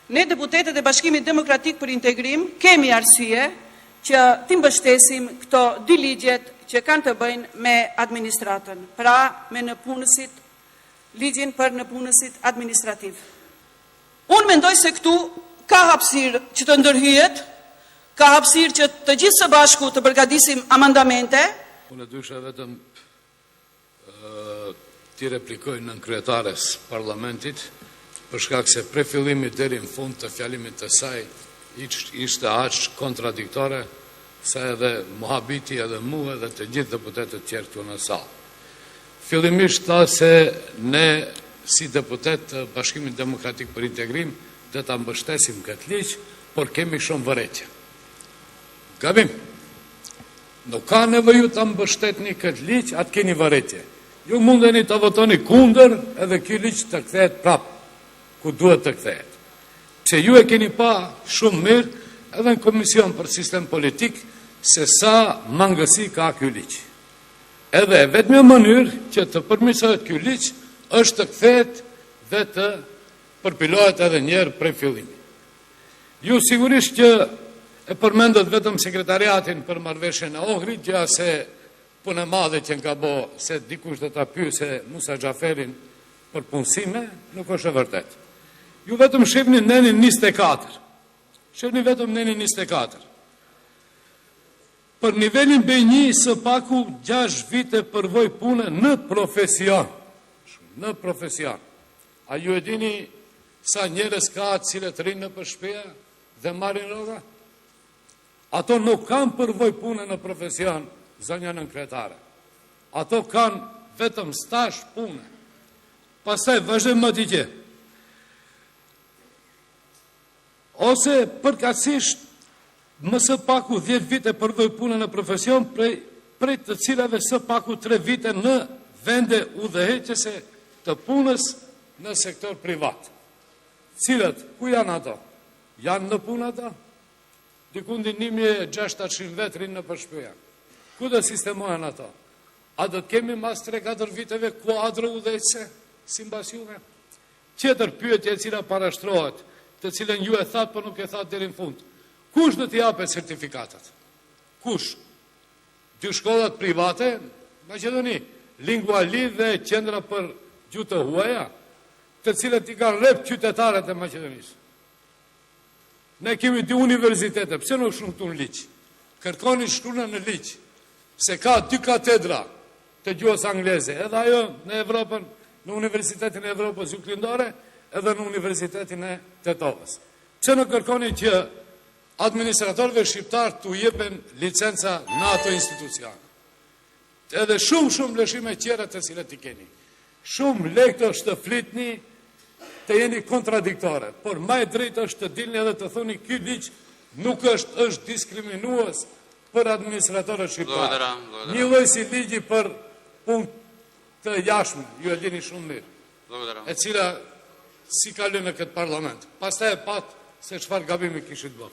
ne deputetët e Bashkimit Demokratik për Integrim kemi arsye që t'i mbështesim këto dy ligjet që kanë të bëjnë me administratën, pra me nëpunësit, ligjin për nëpunësit administrativ. Unë mendoj se këtu ka hapësirë që të ndërhyjet, ka hapësirë që të gjithë së bashku të përgatisim amandamente. Unë e dysha vetëm ti replikoj në kryetares parlamentit, për shkak se pre fillimit deri në fund të fjalimit të saj ishte aq kontradiktore sa edhe mohabiti edhe mu edhe të gjithë deputetët tjerë këtu në salë. Fillimisht tha se ne si deputet të Bashkimit Demokratik për Integrim dhe ta mbështesim këtë ligj, por kemi shumë vërejtje. Gabim. Nuk ka nevoju ta mbështetni këtë ligj, atë keni vërejtje. Ju mundeni të votoni kundër edhe ky ligj të kthehet prapë ku duhet të kthehet. Pse ju e keni pa shumë mirë edhe në Komision për Sistem Politik se sa mangësi ka ky ligj. Edhe vetëm mënyrë që të përmirësohet ky ligj është të kthehet dhe të përpilohet edhe njerë prej fillimi. Ju sigurisht që e përmendët vetëm sekretariatin për marrëveshjen e Ohrit, gjëja se punë e madhe që nga bo se dikush do ta pyese Musa Xhaferin për punësime, nuk është e vërtet. Ju vetëm shihni nenin 24. Shihni vetëm nenin 24. Për nivelin B1 së paku 6 vite përvoj pune në profesion. Në profesion. A ju e dini sa njerëz ka cilët rinë në përshpeja dhe marrin rroga? Ato nuk kanë përvoj pune në profesion, zonja nënkretare. Ato kanë vetëm stash pune. Pastaj vazhdojmë më t'i gjë. Ose përkatësisht më së paku 10 vite përvoj pune në profesion, prej të cilave së paku 3 vite në vende udhëheqëse të punës në sektor privat. Cilët, ku janë ato? Janë në punë ato? Dikundi 1600 vetrin në përshpeja. Ku do sistemohen ato? A do të kemi mas 3-4 viteve kuadrë udhëheqëse, si mbas juve? Tjetër pyetje e cila parashtrohet, të cilën ju e thatë, për nuk e thatë deri në fund. Kush do t'i japet certifikatat? Kush? Dy shkollat private, Maqedoni, Lingua Li dhe Qendra për Gjuhë të Huaja, të cilët i kanë rrep qytetarët e Maqedonisë. Ne kemi 2 universitete, pse nuk shkruan këtu në ligj? Kërkoni shkruan në ligj, se ka 2 katedra të gjuhës angleze, edhe ajo në Evropën, në Universitetin e Evropës Juklindore, edhe në Universitetin e Tetovës. Pse nuk kërkoni që administratorëve shqiptar t'u jepen licenca në ato institucione? Edhe shumë lëshime tjera të cilat i keni. Shumë lekë është të flitni, të jeni kontradiktore, por më e drejtë është të dilni edhe të thoni ky ligj nuk është diskriminues për administratorët shqiptarë. Një lloj si ligji për punë të jashtme, ju e dini shumë mirë, e cila si kalon në këtë parlament. Pastaj e pat se çfarë gabimi kishit bërë.